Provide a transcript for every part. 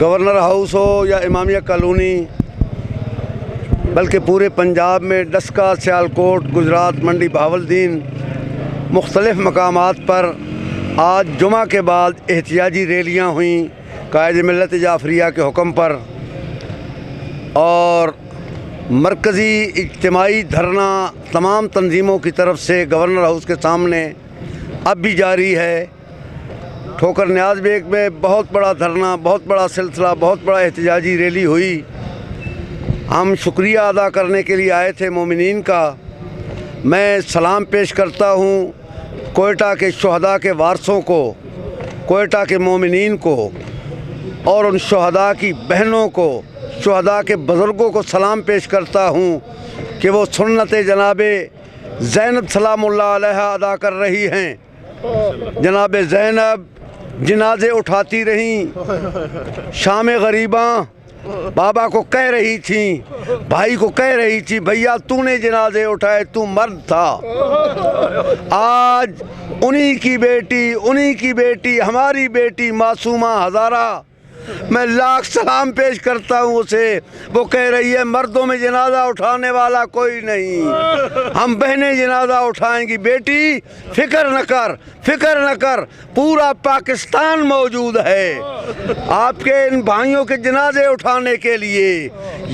Governor house ہو یا امامیہ colony بلکہ پورے پنجاب میں ڈسکا، سیالکوٹ، گجرات، منڈی بہاولدین مختلف مقامات پر آج جمعہ کے بعد احتجاجی ریلیاں ہوئیں قائد ملت جعفریہ کے حکم پر، اور مرکزی اجتماعی دھرنا تمام تنظیموں کی طرف سے گورنر ہاؤس کے سامنے اب بھی جاری ہے۔ ٹھوکر نیاز بیگ میں بہت بڑا دھرنا، بہت بڑا سلسلہ، بہت بڑا احتجاجی ریلی ہوئی۔ ہم شکریہ ادا کرنے کے لیے آئے تھے مومنین کا۔ میں سلام پیش کرتا ہوں کوئٹہ کے شہداء کے وارثوں کو، کوئٹہ کے مومنین کو، اور ان شہداء کی بہنوں کو، شہداء کے بزرگوں کو سلام پیش کرتا ہوں کہ وہ سنت جناب زینب سلام اللہ علیہا ادا کر رہی ہیں۔ جناب زینب جنازے اٹھاتی رہیں، شام غریباں بابا کو کہہ رہی تھیں، بھائی کو کہہ رہی تھی بھیا تو نے جنازے اٹھائے، تو مرد تھا۔ آج انہی کی بیٹی ہماری بیٹی معصومہ ہزارہ، میں لاکھ سلام پیش کرتا ہوں اسے، وہ کہہ رہی ہے مردوں میں جنازہ اٹھانے والا کوئی نہیں، ہم بہنیں جنازہ اٹھائیں گی۔ بیٹی فکر نہ کر، پورا پاکستان موجود ہے آپ کے ان بھائیوں کے جنازے اٹھانے کے لیے۔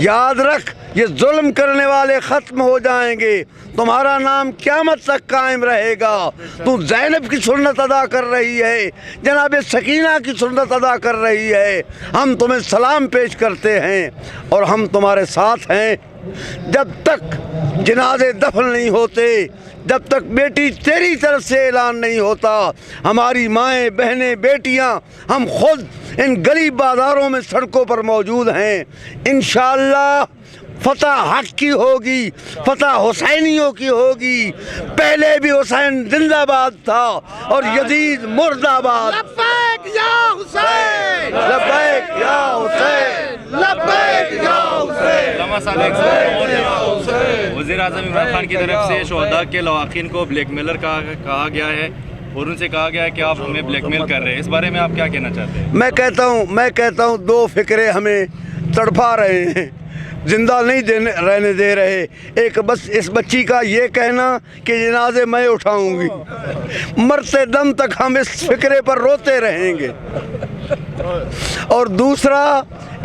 یاد رکھ یہ ظلم کرنے والے ختم ہو جائیں گے، تمہارا نام قیامت تک قائم رہے گا۔ تو زینب کی سنت ادا کر رہی ہے، جناب سکینہ کی سنت ادا کر رہی ہے، ہم تمہیں سلام پیش کرتے ہیں اور ہم تمہارے ساتھ ہیں۔ جب تک جنازے دفن نہیں ہوتے، جب تک بیٹی تیری طرف سے اعلان نہیں ہوتا، ہماری مائیں، بہنیں، بیٹیاں، ہم خود ان گلی بازاروں میں سڑکوں پر موجود ہیں۔ انشاءاللہ فتح حق کی ہوگی، فتح حسینیوں کی ہوگی۔ پہلے بھی حسین زندہ باد تھا اور یزید مرد آباد۔ لبیک یا حسین، لبیک یا حسین، لبیک یا حسین۔ وزیر اعظم عمران خان کی طرف سے شہداء کے لواحقین کو بلیک میلر کہا گیا ہے اور ان سے کہا گیا ہے کہ آپ ہمیں بلیک میل کر رہے ہیں، اس بارے میں آپ کیا کہنا چاہتے ہیں؟ میں کہتا ہوں دو فکرے ہمیں تڑپا رہے ہیں، زندہ نہیں رہنے دے رہے۔ ایک بس اس بچی کا یہ کہنا کہ جنازے میں اٹھاؤں گی، مرتے دم تک ہم اس فکرے پر روتے رہیں گے، اور دوسرا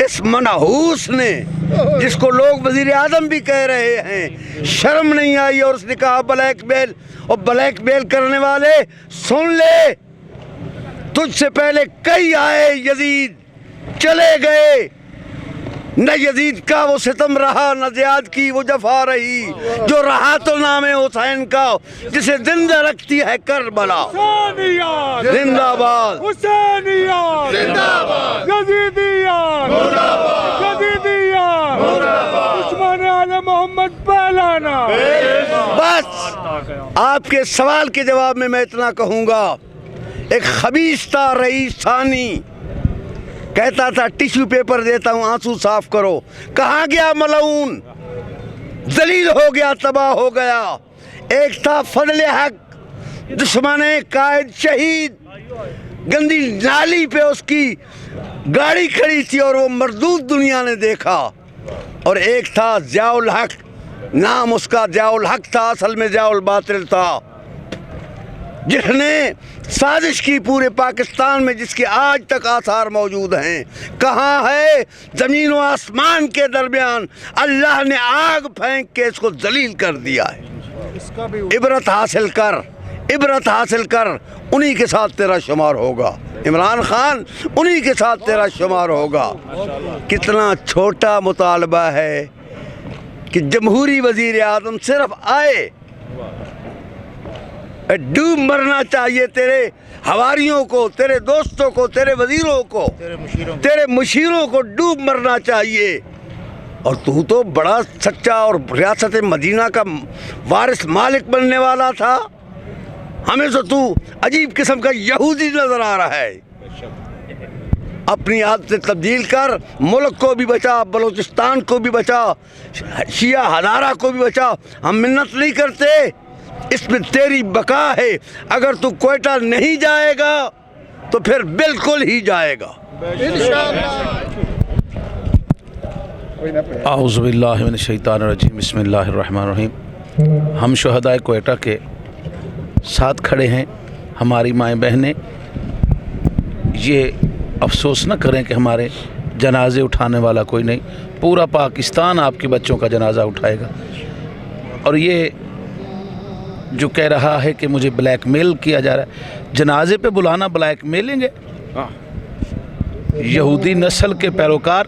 اس منحوس نے جس کو لوگ وزیر اعظم بھی کہہ رہے ہیں، شرم نہیں آئی اور اس نے کہا بلیک میل، اور بلیک میل کرنے والے سن لے، تجھ سے پہلے کئی آئے یزید چلے گئے، نہ یزید کا وہ ستم رہا، نہ زیاد کی وہ جفا رہی، جو رہا تو نام حسین کا جسے زندہ رکھتی ہے کربلا۔ زندہ باد حسینیات زندہ باد، یزیدیات مرد آباد، یزیدیات مرد آباد، دشمن آل محمد پہلانا۔ بس آپ کے سوال کے جواب میں اتنا کہوں گا، ایک خبیث تھا رئیس ثانی، کہتا تھا ٹیشو پیپر دیتا ہوں آنسو صاف کرو، کہاں گیا ملعون، ذلیل ہو گیا، تباہ ہو گیا۔ ایک تھا فضل حق، دشمن قائد شہید، گندی نالی پہ اس کی گاڑی کھڑی تھی اور وہ مردود دنیا نے دیکھا۔ اور ایک تھا ضیاء الحق، نام اس کا ضیاء الحق تھا، اصل میں ضیاء الباطل تھا، جس نے سازش کی پورے پاکستان میں، جس کے آج تک آثار موجود ہیں۔ کہاں ہے؟ زمین و آسمان کے درمیان اللہ نے آگ پھینک کے اس کو ذلیل کر دیا ہے۔ عبرت حاصل کر، انہی کے ساتھ تیرا شمار ہوگا عمران خان، انہی کے ساتھ تیرا شمار ہوگا۔ کتنا چھوٹا مطالبہ ہے کہ جمہوری وزیر اعظم صرف آئے، ڈوب مرنا چاہیے تیرے حواریوں کو، تیرے دوستوں کو، تیرے وزیروں کو، تیرے مشیروں کو ڈوب مرنا چاہیے، اور تو بڑا سچا اور ریاست مدینہ کا وارث مالک بننے والا تھا، ہمیں تو عجیب قسم کا یہودی نظر آ رہا ہے۔ اپنی عادت تبدیل کر، ملک کو بھی بچا، بلوچستان کو بھی بچا، شیعہ ہزارہ کو بھی بچا۔ ہم منت نہیں کرتے، اس میں تیری بقا ہے۔ اگر تو کوئٹہ نہیں جائے گا تو پھر بالکل ہی جائے گا۔ انشاءاللہ۔ आऊज़ुबिल्लाहि मिनश्शैतानिर्रजीम बिस्मिल्लाहिर्रहमानिर्रहीम। हम शहदाए कोयटा के साथ खड़े हैं। हमारी माएँ बहनें ये अफसोस न करें कि हमारे जनाजे उठाने वाला कोई नहीं, पूरा पाकिस्तान आपके बच्चों का जनाजा उठाएगा। और ये जो कह रहा है कि मुझे ब्लैकमेल किया जा रहा है, जनाजे पे बुलाना ब्लैकमेलिंग है? यहूदी नस्ल के पैरोकार,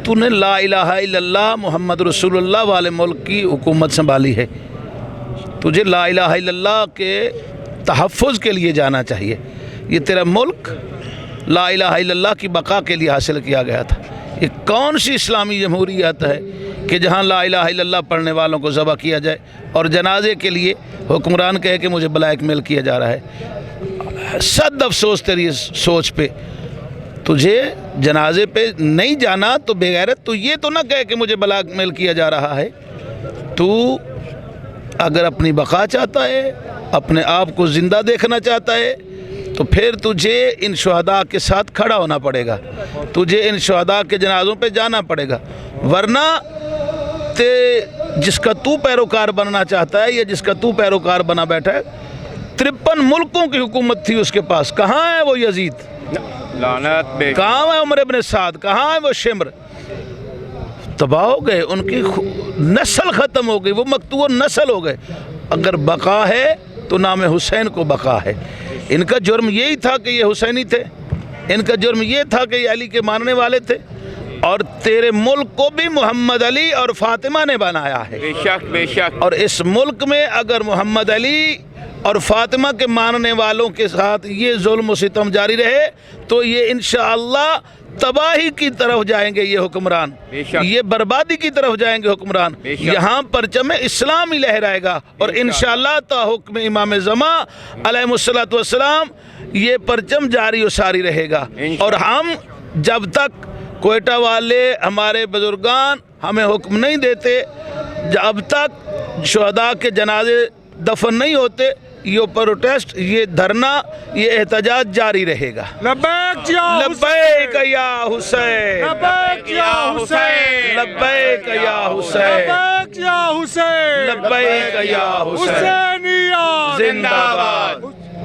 तूने ला इलाहा इल्लल्लाह मोहम्मद रसूलुल्लाह वाले मुल्क की हुकूमत संभाली है, तुझे ला इलाहा इल्लल्लाह के तहफ़्फ़ुज़ के लिए जाना चाहिए। ये तेरा मुल्क ला इलाहा इल्लल्लाह की बका के लिए हासिल किया गया था। ये कौन सी इस्लामी जमहूरियत है कि जहाँ ला इलाहा इल्लल्लाह पढ़ने वालों को ज़बह किया जाए और जनाजे के लिए हुक्मरान कहे कि मुझे ब्लैकमेल किया जा रहा है। सद अफसोस तेरी इस सोच पे। तुझे जनाजे पे नहीं जाना तो बेगैरत तू ये तो ना कहे कि मुझे ब्लैकमेल किया जा रहा है। तू अगर अपनी बका चाहता है, अपने आप को ज़िंदा देखना चाहता है, तो फिर तुझे इन शुहदा के साथ खड़ा होना पड़ेगा, तुझे इन शुहदा के जनाज़ों पे जाना पड़ेगा। वरना जिसका तू पैरोकार बनना चाहता है या जिसका तू पैरोकार बना बैठा है, 53 मुल्कों की हुकूमत थी उसके पास। कहाँ है वो यजीद? कहाँ है उमर इब्न साद? कहाँ है वो शिम्र? तबाह हो गए, उनकी नस्ल ख़त्म हो गई, वो मकतूअ नस्ल हो गए। अगर बका है तो नाम हुसैन को बका है। इनका जुर्म यही था कि ये हुसैनी थे, इनका जुर्म ये था कि ये अली के मानने वाले थे। और तेरे मुल्क को भी मोहम्मद अली और फातिमा ने बनाया है। बेशक बेशक। और इस मुल्क में अगर मोहम्मद अली और फातिमा के मानने वालों के साथ ये जुल्म व सितम जारी रहे तो ये इंशाअल्लाह तबाही की तरफ जाएंगे ये हुक्मरान, ये बर्बादी की तरफ जाएंगे हुक्मरान। यहाँ परचम इस्लाम ही लहराएगा और इंशाअल्लाह ता हुक्म इमाम ज़मा अलैहिस्सलातु वस्सलाम ये परचम जारी व सारी रहेगा। और हम जब तक कोयटा वाले हमारे बुजुर्गान हमें हुक्म नहीं देते, जब तक शुहदा के जनाजे दफन नहीं होते, ये प्रोटेस्ट, ये धरना, ये एहतजाज जारी रहेगा। लब्बैक या हुसैन, लब्बैक या हुसैन, लब्बैक या हुसैन, लब्बैक या हुसैन, लब्बैक या हुसैन। हुसैनियत जिंदाबाद,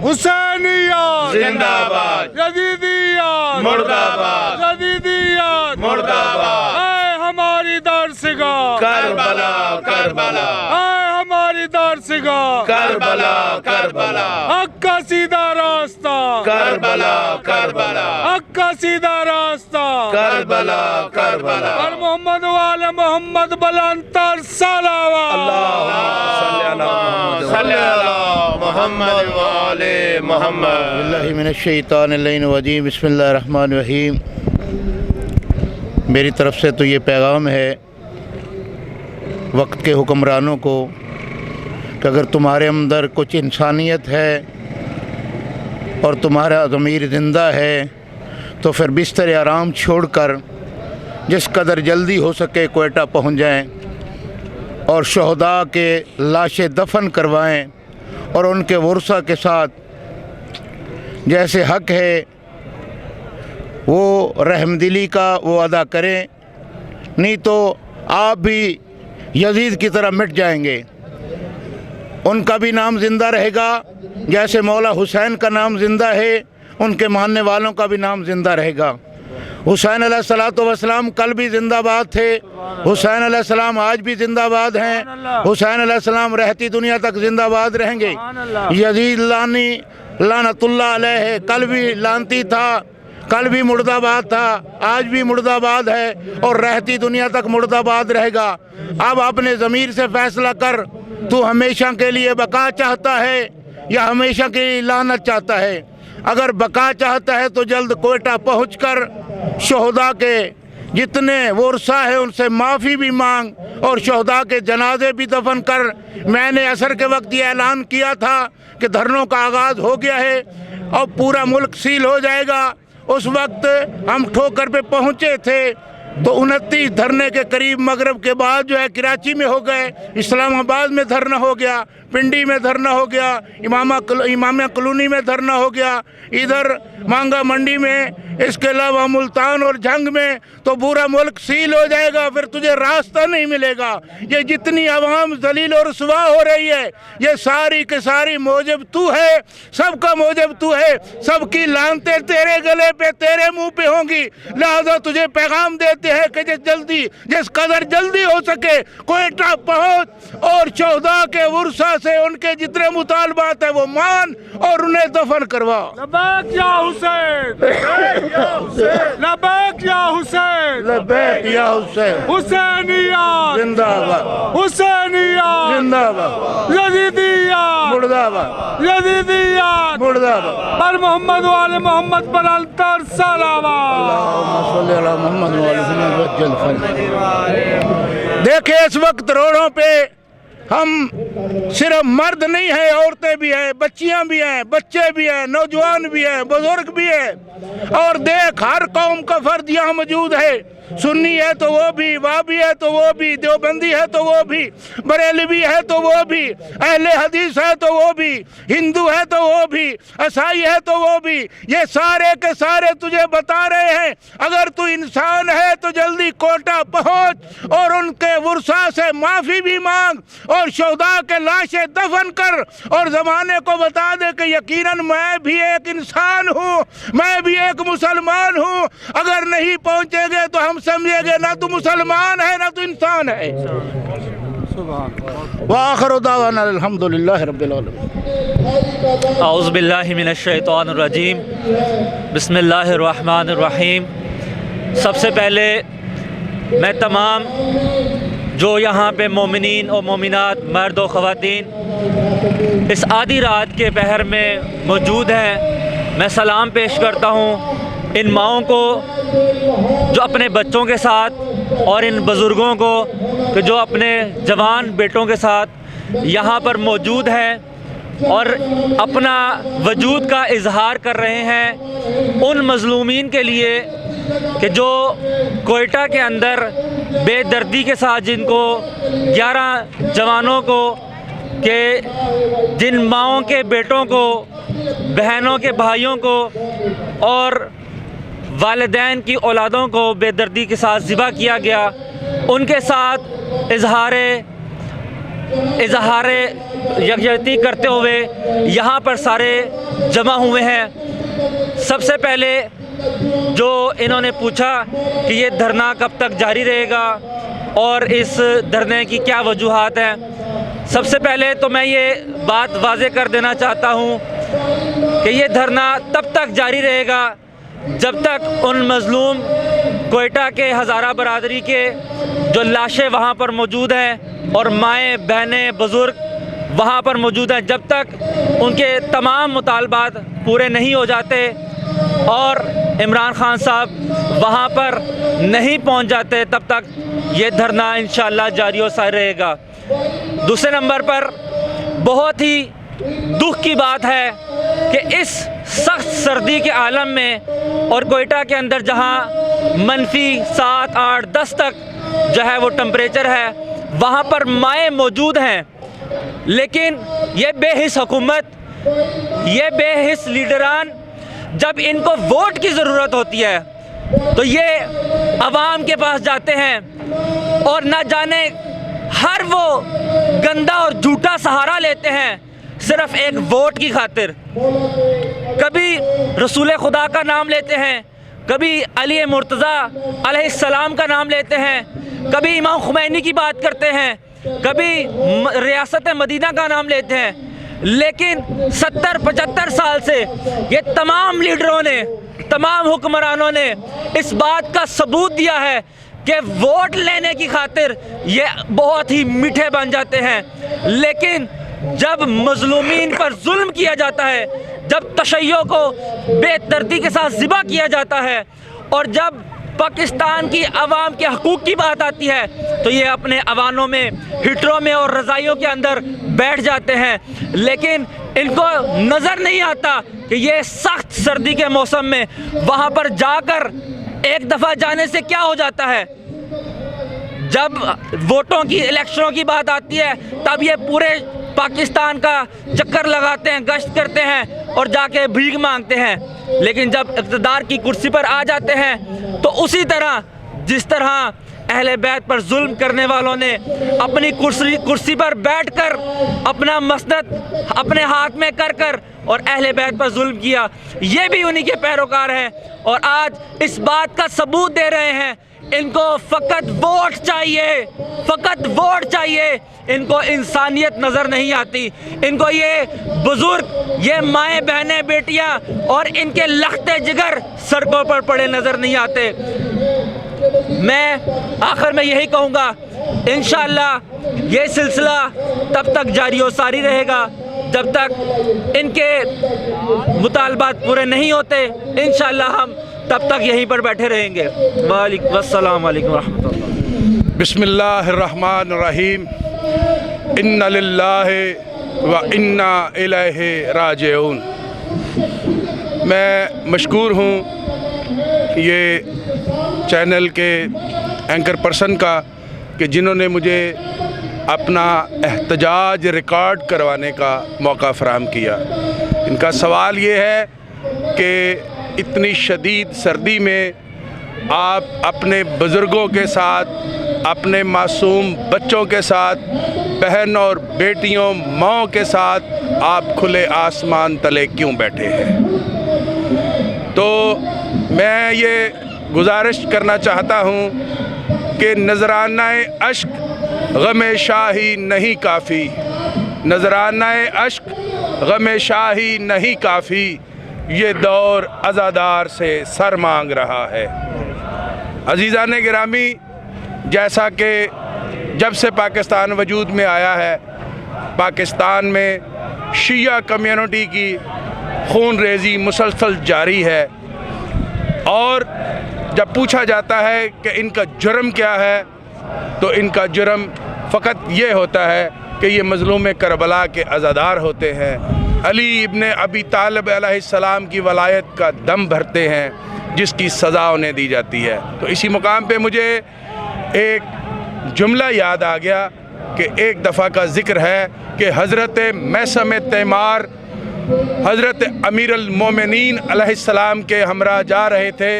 हुसैनियत जिंदाबाद, यजीदियत मुर्दाबाद, यजीदियत मुर्दाबाद। ऐ हमारी दरसगाह करबला करबला, ऐ हमारी दरसगाह करबला करबला, हक का सीधा रास्ता करबला करबला, हक का सीधा रास्ता करबला करबला। और मोहम्मद वाले मोहम्मद बुलंदतर सलावत। मोहम्मद वाले मोहम्मद। बिस्मिल्लाहि मिनश्शैतानिर्रजीम बिस्मिल्लाहिर्रहमानिर्रहीम। मेरी तरफ से तो ये पैगाम है वक्त के हुक्मरानों को कि अगर तुम्हारे अंदर कुछ इंसानियत है और तुम्हारा ज़मीर ज़िंदा है तो फिर बिस्तर आराम छोड़कर जिस कदर जल्दी हो सके कोयटा पहुंच जाएं और शुहदा के लाशें दफन करवाएं और उनके वर्सा के साथ जैसे हक है वो रहमदिली का वो अदा करें, नहीं तो आप भी यजीद की तरह मिट जाएंगे। उनका भी नाम ज़िंदा रहेगा, जैसे मौला हुसैन का नाम ज़िंदा है, उनके मानने वालों का भी नाम ज़िंदा रहेगा। हुसैन अलैहिस्सलातु वस्सलाम कल भी ज़िंदाबाद थे, हुसैन अलैहिस्सलाम आज भी ज़िंदाबाद हैं, हुसैन अलैहिस्सलाम रहती दुनिया तक ज़िंदाबाद रहेंगे। यजीद लानी लानतुल्लाह अलैह कल भी लानती था, कल भी मुर्दाबाद था, आज भी मुर्दाबाद है और रहती दुनिया तक मुर्दाबाद रहेगा। अब अपने ज़मीर से फैसला कर, तू हमेशा के लिए बका चाहता है या हमेशा के लिए लानत चाहता है। अगर बका चाहता है तो जल्द कोयटा पहुंचकर शुहदा के जितने वर्सा है उनसे माफ़ी भी मांग और शुहदा के जनाजे भी दफन कर। मैंने असर के वक्त ये ऐलान किया था कि धरनों का आगाज़ हो गया है और पूरा मुल्क सील हो जाएगा। उस वक्त हम ठोकर पे पहुँचे थे तो 29 धरने के करीब मगरब के बाद जो है कराची में हो गए, इस्लामाबाद में धरना हो गया, पिंडी में धरना हो गया, इमामिया कॉलोनी में धरना हो गया, इधर मांगा मंडी में, इसके अलावा मुल्तान और जंग में, तो पूरा मुल्क सील हो जाएगा, फिर तुझे रास्ता नहीं मिलेगा। ये जितनी आवाम जलील और रुसवा हो रही है, ये सारी के सारी मौजब तू है, सबका मौजब तू है, सबकी लानतें तेरे गले पे, तेरे मुंह पे होंगी। लिहाजा तुझे पैगाम देते हैं कि जिस कदर जल्दी हो सके कोयटा पहुंच और 14 के वर्षा से उनके जितने मुतालबात है वो मान और उन्हें दफन करवा। लबैक या हुसैन, लबैक या हुसैन, लबैक या हुसैन, हुसैनियत जिंदाबाद, हुसैनियत जिंदाबाद, यजीदियत मुर्दाबाद, यजीदियत मुर्दाबाद। पर मोहम्मद वाले मोहम्मद पर अंतर सलावत। देखिए इस वक्त रोडों पे हम सिर्फ मर्द नहीं है, औरतें भी हैं, बच्चियां भी हैं, बच्चे भी हैं, नौजवान भी हैं, बुजुर्ग भी हैं। और देख हर कौम का फर्द यहाँ मौजूद है। सुन्नी है तो वो भी, वाबी है तो वो भी, देवबंदी है तो वो भी, बरेलवी है तो वो भी, अहले हदीस है तो वो भी, हिंदू है तो वो भी, ईसाई है तो वो भी। ये सारे के सारे तुझे बता रहे हैं अगर तू इंसान है तो जल्दी कोटा पहुंच और उनके वर्षा से माफ़ी भी मांग और शोहदा के लाशें दफन कर और ज़माने को बता दे कि यकीनन मैं भी एक इंसान हूँ, मैं भी एक मुसलमान हूँ। अगर नहीं पहुँचेंगे तो हम समझेंगे ना तू मुसलमान है ना तू इंसान है। वाखिर दावाना अल्हम्दुलिल्लाह रब्बिल आलमीन। औज़ु बिल्लाहि मिनश शैतानिर रजीम, बिस्मिल्लाहिर रहमानिर रहीम। सबसे पहले मैं तमाम जो यहाँ पे मोमिनीन और मोमिनात, मर्द और ख़वातीन इस आधी रात के पहर में मौजूद हैं, मैं सलाम पेश करता हूँ इन माओं को जो अपने बच्चों के साथ और इन बुज़ुर्गों को कि जो अपने जवान बेटों के साथ यहाँ पर मौजूद हैं और अपना वजूद का इजहार कर रहे हैं उन मज़लूमीन के लिए कि जो कोयटा के अंदर बेदर्दी के साथ जिनको 11 जवानों को के जिन माओं के बेटों को, बहनों के भाइयों को और वालिदैन की औलादों को बेदर्दी के साथ ज़िबा किया गया, उनके साथ इजहार यकजहती करते हुए यहाँ पर सारे जमा हुए हैं। सबसे पहले जो इन्होंने पूछा कि ये धरना कब तक जारी रहेगा और इस धरने की क्या वजूहात हैं, सबसे पहले तो मैं ये बात वाज़े कर देना चाहता हूँ कि ये धरना तब तक जारी रहेगा जब तक उन मज़लूम कोयटा के हज़ारा बरादरी के जो लाशें वहाँ पर मौजूद हैं और माएँ, बहनें, बुज़ुर्ग वहाँ पर मौजूद हैं, जब तक उनके तमाम मुतालबात पूरे नहीं हो जाते और इमरान खान साहब वहाँ पर नहीं पहुँच जाते, तब तक ये धरना इंशाअल्लाह जारी और सारी रहेगा। दूसरे नंबर पर बहुत ही दुख की बात है कि इस सख्त सर्दी के आलम में और कोयटा के अंदर जहां -7, 8, 10 तक जो है वो टेम्परेचर है, वहां पर माएँ मौजूद हैं, लेकिन ये बेहिस हुकूमत, ये बेहिस लीडरान जब इनको वोट की ज़रूरत होती है तो ये अवाम के पास जाते हैं और ना जाने हर वो गंदा और झूठा सहारा लेते हैं सिर्फ एक वोट की खातिर। कभी रसूल खुदा का नाम लेते हैं, कभी अली मुर्तज़ा अलैहिस्सलाम का नाम लेते हैं, कभी इमाम खुमैनी की बात करते हैं, कभी रियासत मदीना का नाम लेते हैं, लेकिन 70-75 साल से ये तमाम लीडरों ने, तमाम हुक्मरानों ने इस बात का सबूत दिया है कि वोट लेने की खातिर ये बहुत ही मीठे बन जाते हैं, लेकिन जब मज़लूमीन पर जुल्म किया जाता है, जब तशय्यो को बेदर्दी के साथ ज़िबा किया जाता है और जब पाकिस्तान की आवाम के हकूक़ की बात आती है तो ये अपने अवानों में, हीटरों में और रज़ाइयों के अंदर बैठ जाते हैं। लेकिन इनको नज़र नहीं आता कि ये सख्त सर्दी के मौसम में वहाँ पर जाकर एक दफ़ा जाने से क्या हो जाता है, जब वोटों की, इलेक्शनों की बात आती है तब ये पूरे पाकिस्तान का चक्कर लगाते हैं, गश्त करते हैं और जाके भीख मांगते हैं, लेकिन जब इक़्तिदार की कुर्सी पर आ जाते हैं तो उसी तरह जिस तरह अहले बैत पर जुल्म करने वालों ने अपनी कुर्सी पर बैठकर अपना मसनद अपने हाथ में कर और अहले बैत पर जुल्म किया, ये भी उन्हीं के पैरोकार हैं और आज इस बात का सबूत दे रहे हैं। इनको फ़कत वोट चाहिए, फ़कत वोट चाहिए, इनको इंसानियत नज़र नहीं आती, इनको ये बुज़ुर्ग, ये माएँ बहनें बेटियाँ और इनके लख्ते जिगर सड़कों पर पड़े नज़र नहीं आते। मैं आखिर में यही कहूँगा, इंशाअल्लाह ये सिलसिला तब तक जारी व सारी रहेगा जब तक इनके मुतालबात पूरे नहीं होते। इंशाअल्लाह हम तब तक यहीं पर बैठे रहेंगे। वस्सलाम वालेकुम रहमतुल्लाह। बिस्मिल्लाहिर्रहमानिर्रहीम। इन्ना लिल्लाहि व इन्ना इलैहि राजिऊन। मैं मशकूर हूँ ये चैनल के एंकर पर्सन का कि जिन्होंने मुझे अपना एहतजाज रिकॉर्ड करवाने का मौका फ़राहम किया। इनका सवाल ये है कि इतनी शदीद सर्दी में आप अपने बुज़ुर्गों के साथ, अपने मासूम बच्चों के साथ, बहन और बेटियों माँओं के साथ आप खुले आसमान तले क्यों बैठे हैं? तो मैं ये गुजारिश करना चाहता हूँ कि नजरानाए अश्क गमे शाही नहीं काफ़ी, नजरानाए अश्क गमे शाही नहीं काफ़ी, ये दौर अज़ादार से सर मांग रहा है। अज़ीज़ान गिरामी, जैसा कि जब से पाकिस्तान वजूद में आया है, पाकिस्तान में शिया कम्युनिटी की खून रेज़ी मुसलसल जारी है और जब पूछा जाता है कि इनका जुर्म क्या है तो इनका जुर्म फ़कत ये होता है कि ये मज़लूम करबला के अज़ादार होते हैं, अली इब्ने अबी तालिब अलैहिस्सलाम की वलायत का दम भरते हैं जिसकी सज़ा उन्हें दी जाती है। तो इसी मुकाम पे मुझे एक जुमला याद आ गया कि एक दफ़ा का ज़िक्र है कि हज़रत मैसम तैमार हज़रत अमीरुल मोमिनीन अलैहिस्सलाम के हमरा जा रहे थे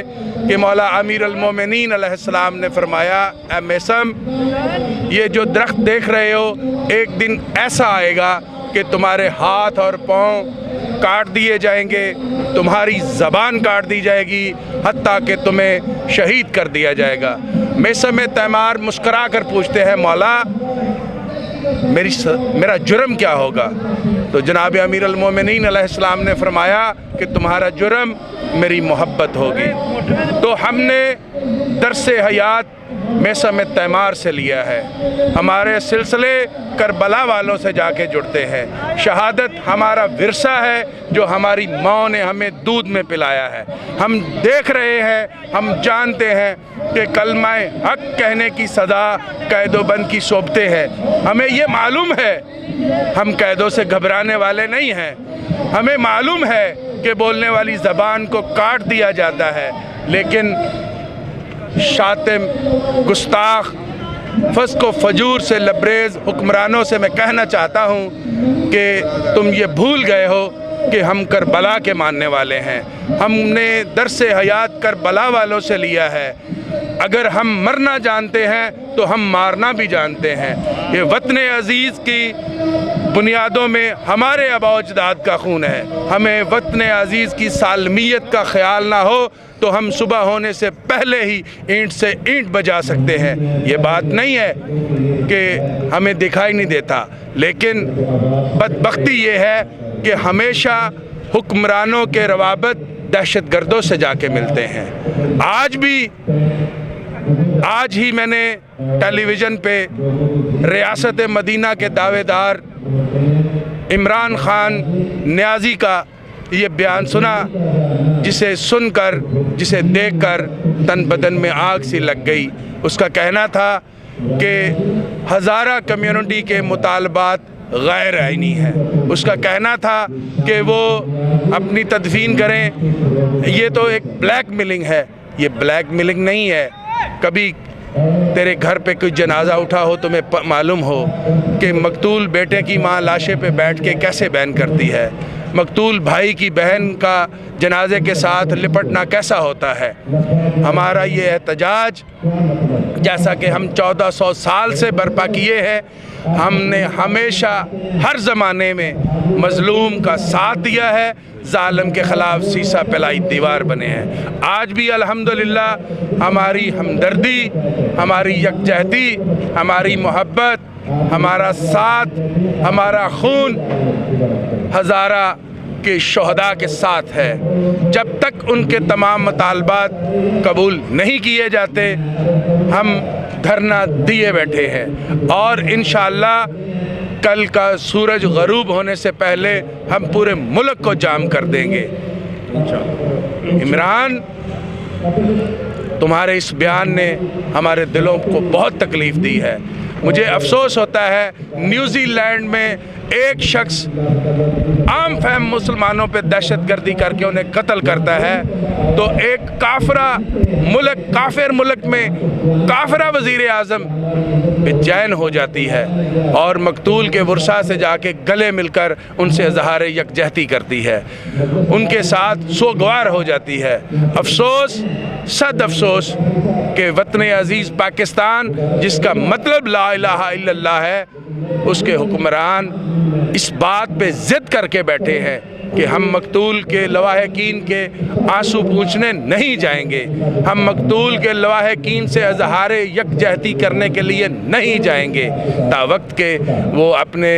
कि मौला अमीरुल मोमिनीन अलैहिस्सलाम ने फरमाया, ए मैसम, ये जो दरख्त देख रहे हो एक दिन ऐसा आएगा कि तुम्हारे हाथ और पाँव काट दिए जाएंगे, तुम्हारी ज़बान काट दी जाएगी, हत्ता कि तुम्हें शहीद कर दिया जाएगा। मैसम तैमार मुस्करा कर पूछते हैं, मौला मेरा जुर्म क्या होगा? तो जनाब अमीरुल मोमिनीन अलैहिस्सलाम ने फरमाया कि तुम्हारा जुर्म मेरी मोहब्बत होगी। तो हमने दरसे हयात मैसम तैमार से लिया है, हमारे सिलसिले करबला वालों से जाके जुड़ते हैं। शहादत हमारा विरसा है जो हमारी माँ ने हमें दूध में पिलाया है। हम देख रहे हैं, हम जानते हैं कि कलमाए हक कहने की सज़ा कैदोबंद की सोबते हैं। हमें ये मालूम है, हम कैदों से घबराने वाले नहीं हैं। हमें मालूम है कि बोलने वाली ज़बान को काट दिया जाता है, लेकिन शातिम, गुस्ताख, फस्क व फजूर से लबरेज़ हुक्मरानों से मैं कहना चाहता हूँ कि तुम ये भूल गए हो कि हम करबला के मानने वाले हैं। हमने दरसे हयात करबला वालों से लिया है। अगर हम मरना जानते हैं तो हम मारना भी जानते हैं। ये वतन अज़ीज़ की बुनियादों में हमारे आबा अजदाद का खून है। हमें वतन अज़ीज़ की सालमियत का ख्याल ना हो तो हम सुबह होने से पहले ही ईंट से ईंट बजा सकते हैं। ये बात नहीं है कि हमें दिखाई नहीं देता, लेकिन बदबख्ती ये है कि हमेशा हुक्मरानों के रवाबत दहशतगर्दों से जाके मिलते हैं। आज ही मैंने टेलीविज़न पे रियासत मदीना के दावेदार इमरान खान नियाज़ी का ये बयान सुना, जिसे सुनकर, जिसे देखकर तन बदन में आग सी लग गई। उसका कहना था कि हज़ारा कम्युनिटी के मुतालबात गैर आइनी है। उसका कहना था कि वो अपनी तदफीन करें। ये तो एक ब्लैक मेलिंग है। ये ब्लैक मेलिंग नहीं है। कभी तेरे घर पे कोई जनाजा उठा हो, तुम्हें मालूम हो कि मकतूल बेटे की माँ लाशे पे बैठ के कैसे बयान करती है, मकतूल भाई की बहन का जनाजे के साथ लिपटना कैसा होता है। हमारा ये एहतजाज जैसा कि हम 1400 साल से बर्पा किए हैं, हमने हमेशा हर ज़माने में मज़लूम का साथ दिया है, ज़ालिम के ख़िलाफ़ सीसा पिलाई दीवार बने हैं। आज भी अल्हम्दुलिल्लाह हमारी हमदर्दी, हमारी यकजहती, हमारी मोहब्बत, हमारा साथ, हमारा खून हज़ारा के शहदा के साथ है। जब तक उनके तमाम मुतालबात कबूल नहीं किए जाते, हम धरना दिए बैठे हैं और इंशाअल्लाह कल का सूरज गरूब होने से पहले हम पूरे मुल्क को जाम कर देंगे। इमरान, तुम्हारे इस बयान ने हमारे दिलों को बहुत तकलीफ़ दी है। मुझे अफसोस होता है न्यूजीलैंड में एक शख्स आम फहम मुसलमानों पे दहशतगर्दी करके उन्हें कत्ल करता है, तो एक काफिर मुल्क में काफिरा वज़ीर आज़म बेचैन हो जाती है और मकतूल के वर्सा से जाके गले मिलकर उनसे इज़हार यकजहती करती है, उनके साथ सोगवार हो जाती है। अफसोस, सद अफसोस कि वतन अज़ीज़ पाकिस्तान, जिसका मतलब ला इलाहा इल्लल्लाह है, उसके हुक्मरान इस बात पे ज़िद करके बैठे हैं कि हम मकतूल के लवाहिकीन के आंसू पूछने नहीं जाएंगे, हम मकतूल के लवाहिकीन से इज़हार यकजहती करने के लिए नहीं जाएंगे तावक्त के वो अपने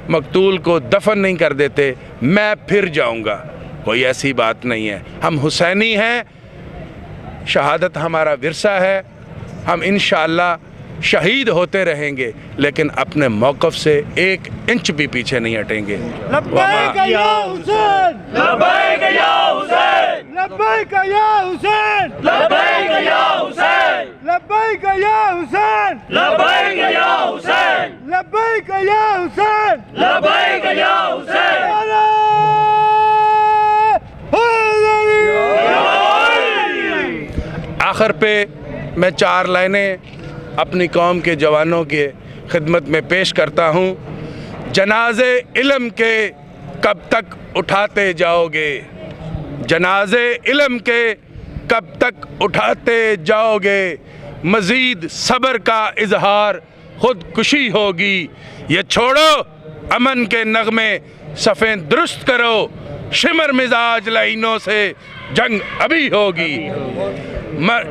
मकतूल को दफन नहीं कर देते। मैं फिर जाऊंगा, कोई ऐसी बात नहीं है। हम हुसैनी हैं, शहादत हमारा विरसा है, हम इंशाअल्लाह शहीद होते रहेंगे, लेकिन अपने मौक़िफ़ से 1 इंच भी पीछे नहीं हटेंगे। लब्बैक या हुसैन, लब्बैक या हुसैन, लब्बैक या हुसैन, लब्बैक या हुसैन, लब्बैक या हुसैन, लब्बैक या हुसैन, लब्बैक या हुसैन, लब्बैक या हुसैन। आखिर पे मैं 4 लाइनें अपनी कौम के जवानों के खिदमत में पेश करता हूँ। जनाज़े इल्म के कब तक उठाते जाओगे, जनाज़े इल्म के कब तक उठाते जाओगे, मज़ीद सब्र का इजहार खुदकुशी होगी। ये छोड़ो अमन के नगमे, सफ़े दुरुस्त करो, शिमर मिजाज लाइनों से जंग अभी होगी।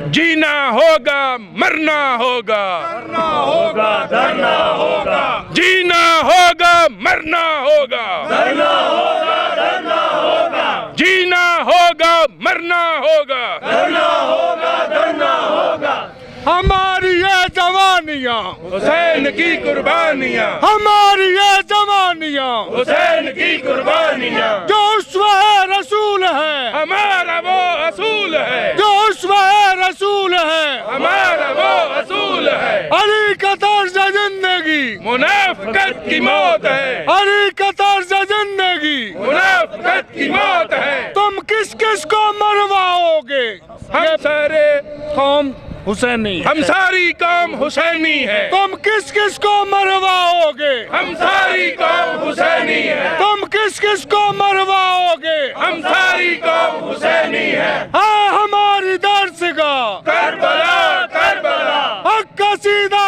जीना होगा, मरना होगा, धरना होगा, धरना होगा, जीना होगा, मरना होगा, धरना होगा, धरना होगा, जीना होगा, मरना होगा, धरना होगा, धरना होगा। हमारी ये जवानियाँ हुसैन की कुर्बानियाँ, हमारी ये जवानियाँ हुसैन की कुर्बानियाँ, जो उसवा रसूल है, हमारा वो असूल है, जो उसवा रसूल है, हमारा वो असूल है। अली का तर्ज जिंदगी मुनाफिकत की मौत है, अली का तर्ज जिंदगी मुनाफिकत की मौत है। तुम किस किस को मरवाओगे? हम सारे कौम हुसैनी, हम सारी कौम हुसैनी है, तुम किस किस को मरवाओगे? हम सारी कौम हुसैनी है, तुम किस किस को मरवाओगे? हम सारी कौम हुसैनी है। हाँ हमारी दर्स का करबला, करबला, हक का सीधा